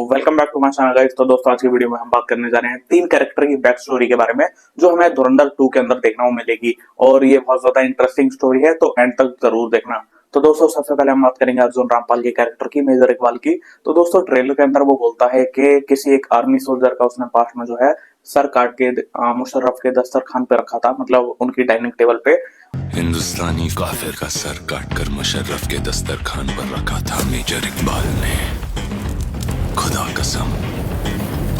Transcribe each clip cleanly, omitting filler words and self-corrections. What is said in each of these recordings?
Welcome back to my channel guys. तो दोस्तों आज की वीडियो में हम बात करने जा रहे हैं 3 कैरेक्टर की बैक स्टोरी के बारे में जो हमें धुरंधर 2 के अंदर देखने को मिलेगी। और ये बहुत ज्यादा इंटरेस्टिंग स्टोरी है, तो एंड तक जरूर देखना। तो दोस्तों सबसे पहले हम बात करेंगे अर्जुन रामपाल के कैरेक्टर की, मेजर इकबाल की। तो दोस्तों ट्रेलर के अंदर वो बोलता है कि किसी एक आर्मी सोल्जर का उसने पास्ट में जो है सर काट के मुशर्रफ के दस्तरखान पे रखा था, मतलब उनकी डाइनिंग टेबल पे। हिंदुस्तानी काफिर का सर काटकर मुशर्रफ के दस्तरखान पर रखा था मेजर इकबाल ने। खुदा कसम,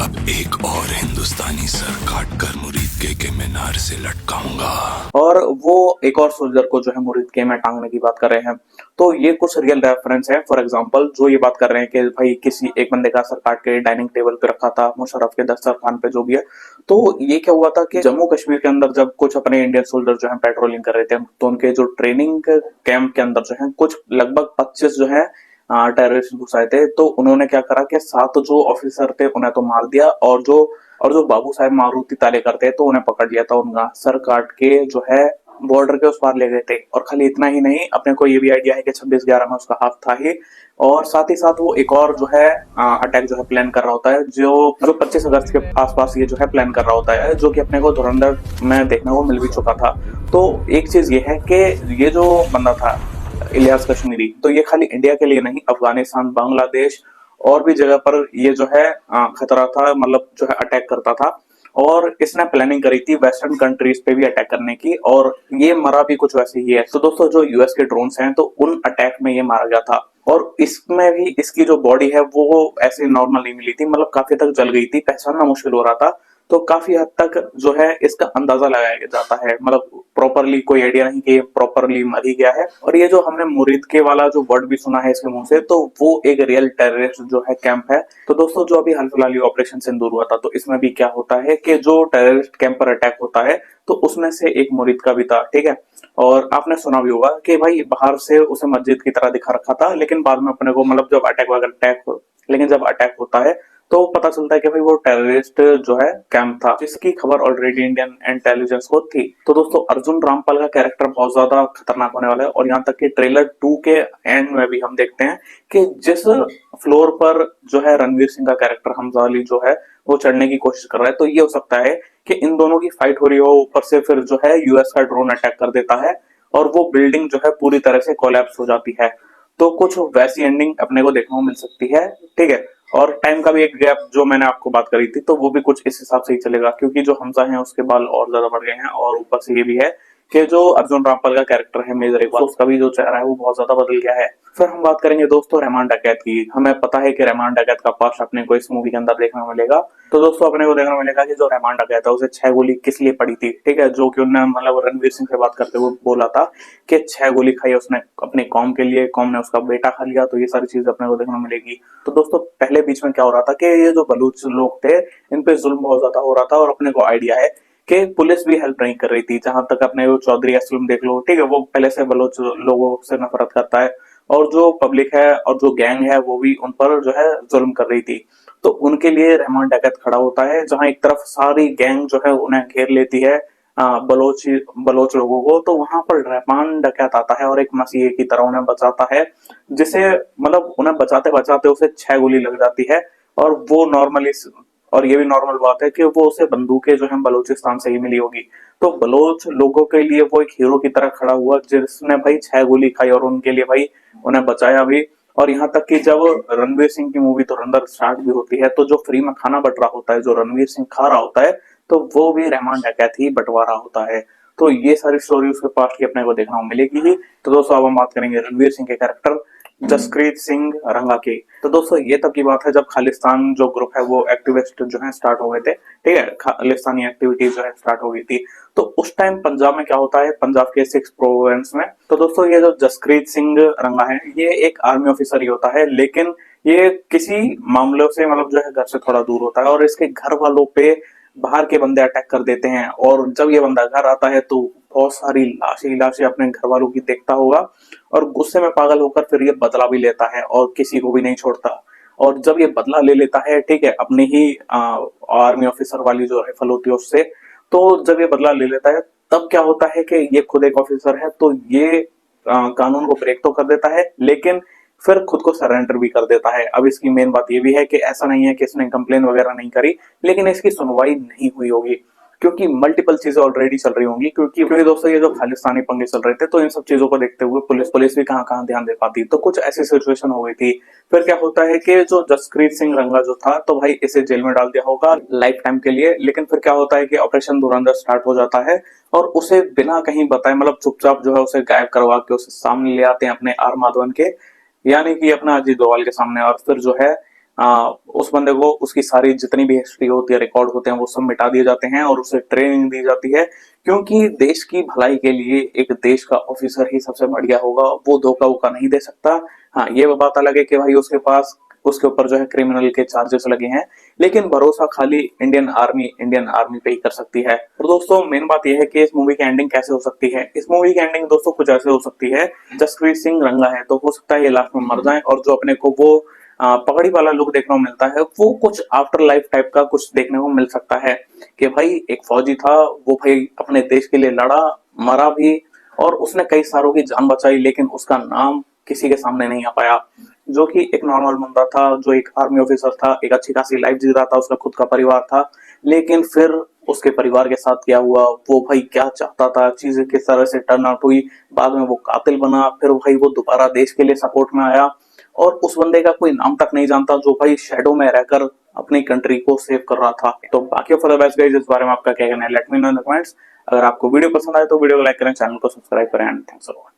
अब एक और हिंदुस्तानी सर काटकर मुरीद के मीनार से लटकाऊंगा। और वो एक और सोल्जर को जो है मुरीद के में टांगने की बात कर रहे हैं। तो ये कुछ रियल रेफरेंस है। फॉर एग्जांपल जो ये बात कर रहे हैं कि भाई किसी एक बंदे का सर काट के डाइनिंग टेबल पे रखा था मुशर्रफ के दस्तरखान पे, जो भी है। तो ये क्या हुआ था कि जम्मू कश्मीर के अंदर जब कुछ अपने इंडियन सोल्जर जो है पेट्रोलिंग कर रहे थे, तो उनके जो ट्रेनिंग कैंप के अंदर जो है कुछ लगभग 25 जो है टेररिस्ट घुस आए थे। तो उन्होंने क्या करा कि 7 जो ऑफिसर थे उन्हें तो मार दिया, और जो बाबू साहब मारुति ताले करते तो उन्हें पकड़ लिया था, उनका सर काट के जो है बॉर्डर के उस पार ले गए थे। और खाली इतना ही नहीं, अपने को ये भी आइडिया है कि 26/11 में उसका हाथ था ही। और साथ ही साथ वो एक और जो है अटैक जो है प्लान कर रहा होता है, जो 25 अगस्त के आसपास ये जो है प्लान कर रहा होता है, जो कि अपने को धुरंधर में देखने को मिल भी चुका था। तो एक चीज ये है कि ये जो बंदा था इलियास कश्मीरी, तो ये खाली इंडिया के लिए नहीं, अफगानिस्तान, बांग्लादेश और भी जगह पर ये जो है खतरा था, मतलब जो है अटैक करता था। और इसने प्लानिंग करी थी वेस्टर्न कंट्रीज पे भी अटैक करने की, और ये मरा भी कुछ वैसे ही है। तो दोस्तों जो यूएस के ड्रोन्स हैं, तो उन अटैक में ये मारा गया था। और इसमें भी इसकी जो बॉडी है वो ऐसे नॉर्मल नहीं मिली थी, मतलब काफी तक जल गई थी, पहचानना मुश्किल हो रहा था। तो काफी हद तक जो है इसका अंदाजा लगाया जाता है, मतलब प्रॉपरली कोई आइडिया नहीं कि प्रॉपरली मर ही गया है। और ये जो हमने मुरीद के वाला जो वर्ड भी सुना है इसके मुंह से, तो वो एक रियल टेररिस्ट जो है कैंप है। तो दोस्तों जो अभी हाल फिलहाल ऑपरेशन सिंदूर हुआ था, तो इसमें भी क्या होता है कि जो टेररिस्ट कैंप पर अटैक होता है, तो उसमें से एक मुरीद का भी था, ठीक है। और आपने सुना भी होगा कि भाई बाहर से उसे मस्जिद की तरह दिखा रखा था, लेकिन बाद में अपने को मतलब जब अटैक होता है तो पता चलता है कि भाई वो टेररिस्ट जो है कैंप था, जिसकी खबर ऑलरेडी इंडियन इंटेलिजेंस को थी। तो दोस्तों अर्जुन रामपाल का कैरेक्टर बहुत ज्यादा खतरनाक होने वाला है। और यहाँ तक कि ट्रेलर 2 के एंड में भी हम देखते हैं कि जिस फ्लोर पर जो है रणवीर सिंह का कैरेक्टर हमजा अली जो है वो चढ़ने की कोशिश कर रहा है, तो ये हो सकता है कि इन दोनों की फाइट हो रही हो, ऊपर से फिर जो है यूएस का ड्रोन अटैक कर देता है और वो बिल्डिंग जो है पूरी तरह से कोलैप्स हो जाती है। तो कुछ वैसी एंडिंग अपने को देखने को मिल सकती है, ठीक है। और टाइम का भी एक गैप जो मैंने आपको बात करी थी, तो वो भी कुछ इस हिसाब से ही चलेगा, क्योंकि जो हमजा है उसके बाल और ज्यादा बढ़ गए हैं। और ऊपर से ये भी है कि जो अर्जुन रामपाल का कैरेक्टर है मेजर इकबाल, उसका भी जो चेहरा है वो बहुत ज्यादा बदल गया है। फिर हम बात करेंगे दोस्तों रहमान डकैत की। हमें पता है कि रहमान डकैत का पास्ट अपने को इस मूवी के अंदर देखने को मिलेगा। तो दोस्तों अपने को देखने को मिलेगा कि जो रहमान डकैत है उसे 6 गोली किस लिए पड़ी थी, ठीक है। जो कि उन्होंने मतलब रणवीर सिंह से बात करते हुए बोला था कि 6 गोली खाई उसने अपनी कौम के लिए, कौम ने उसका बेटा खा लिया। तो ये सारी चीज अपने को देखने को मिलेगी। तो दोस्तों पहले बीच में क्या हो रहा था कि ये जो बलूच लोग थे इन पे जुल्म बहुत ज्यादा हो रहा था, और अपने को आइडिया है कि पुलिस भी हेल्प नहीं कर रही थी। जहां तक अपने वो चौधरी असलम देख लो, ठीक है, वो पहले से बलोच लोगों से नफरत करता है, और जो पब्लिक है और जो गैंग है वो भी उन पर जो है जुल्म कर रही थी। तो उनके लिए रहमान डकैत खड़ा होता है, जहां एक तरफ सारी गैंग जो है उन्हें घेर लेती है बलोच लोगों को, तो वहां पर रहमान डकैत आता है और एक मसीह की तरह उन्हें बचाता है, जिसे मतलब उन्हें बचाते बचाते उसे 6 गोली लग जाती है। और वो नॉर्मली, और ये भी नॉर्मल बात है कि वो उसे बंदूकें जो है बलूचिस्तान से ही मिली होगी। तो बलोच लोगों के लिए वो एक हीरो की तरह खड़ा हुआ, जिसने भाई 6 गोली खाई और उनके लिए भाई उन्हें बचाया भी। और यहाँ तक कि जब रणवीर सिंह की मूवी धुरंधर स्टार्ट भी होती है, तो जो फ्री में खाना बट रहा होता है, जो रणवीर सिंह खा रहा होता है, तो वो भी रहमान डकैत ही बंटवा रहा होता है। तो ये सारी स्टोरी उसके पास्ट की अपने को देखना मिलेगी ही। तो दोस्तों अब हम बात करेंगे रणवीर सिंह के कैरेक्टर जसप्रीत सिंह रंगा की। तो दोस्तों ये तब की बात है जब खालिस्तान जो ग्रुप है वो एक्टिविस्ट जो है स्टार्ट हो गए थे, ठीक है, खालिस्तानी एक्टिविटीज जो है स्टार्ट हो गई थी। तो उस टाइम पंजाब में क्या होता है, पंजाब के 6 प्रोविंस में। तो दोस्तों ये जो जसप्रीत सिंह रंगा है, ये एक आर्मी ऑफिसर ही होता है, लेकिन ये किसी मामलों से मतलब जो है घर से थोड़ा दूर होता है, और इसके घर वालों पे बाहर के बंदे अटैक कर देते हैं। और जब ये बंदा घर आता है तो बहुत सारी लाशें अपने घर वालों की देखता होगा, और गुस्से में पागल होकर फिर ये बदला भी लेता है और किसी को भी नहीं छोड़ता। और जब ये बदला ले लेता है, ठीक है, अपने ही आर्मी ऑफिसर वाली जो राइफल होती है उससे, तो जब ये बदला ले लेता है तब क्या होता है कि ये खुद एक ऑफिसर है, तो ये कानून को ब्रेक तो कर देता है, लेकिन फिर खुद को सरेंडर भी कर देता है। अब इसकी मेन बात ये भी है कि ऐसा नहीं है कि इसने कंप्लेन वगैरह नहीं करी, लेकिन इसकी सुनवाई नहीं हुई होगी क्योंकि मल्टीपल चीजें ऑलरेडी चल रही होंगी। क्योंकि दोस्तों ये जो खालिस्तानी पंगे चल रहे थे, तो इन सब चीजों को देखते हुए पुलिस भी कहाँ ध्यान दे पाती। तो कुछ ऐसी सिचुएशन हो गई थी। फिर क्या होता है कि जो जसप्रीत सिंह रंगा जो था, तो भाई इसे जेल में डाल दिया होगा लाइफ टाइम के लिए। लेकिन फिर क्या होता है कि ऑपरेशन धुरंधर स्टार्ट हो जाता है और उसे बिना कहीं बताए, मतलब चुपचाप जो है उसे गायब करवा के उसे सामने ले आते हैं अपने आर माधवन के, यानी कि अपना अजीत डोभाल के सामने। और फिर जो है उस बंदे को उसकी सारी जितनी भी हिस्ट्री होती है, रिकॉर्ड होते हैं, वो सब मिटा दिए जाते हैं और उसे ट्रेनिंग दी जाती है, क्योंकि देश की भलाई के लिए एक देश का ऑफिसर ही सबसे बढ़िया होगा, वो धोखा नहीं दे सकता। हाँ, ये बात अलग है कि भाई उसके ऊपर जो है क्रिमिनल के चार्जेस लगे हैं, लेकिन भरोसा खाली इंडियन आर्मी पे ही कर सकती है। तो दोस्तों मेन बात यह है कि इस मूवी की एंडिंग कैसे हो सकती है। इस मूवी की एंडिंग दोस्तों कुछ ऐसे हो सकती है, जसप्रीत सिंह रंगा है तो हो सकता है ये लास्ट में मर जाए, और जो अपने को वो पगड़ी वाला लुक देखने को मिलता है, वो कुछ आफ्टर लाइफ टाइप का कुछ देखने को मिल सकता है कि भाई एक फौजी था, वो भाई अपने देश के लिए लड़ा, मरा भी, और उसने कई सारों की जान बचाई, लेकिन उसका नाम किसी के सामने नहीं आ पाया। जो कि एक नॉर्मल बंदा था, जो एक आर्मी ऑफिसर था, एक अच्छी खासी लाइफ जी रहा था, उसका खुद का परिवार था, लेकिन फिर उसके परिवार के साथ क्या हुआ, वो भाई क्या चाहता था, चीजें किस तरह से टर्न आउट हुई, बाद में वो कातिल बना, फिर भाई वो दोबारा देश के लिए सपोर्ट में आया, और उस बंदे का कोई नाम तक नहीं जानता, जो भाई शैडो में रहकर अपनी कंट्री को सेव कर रहा था। तो बाकी फॉर द बेस्ट गाइस, इस बारे में आपका क्या कहना है, let me know in the comments. अगर आपको वीडियो पसंद आए तो वीडियो को लाइक करें, चैनल को सब्सक्राइब करें, एंड थैंक्स फॉर वॉचिंग।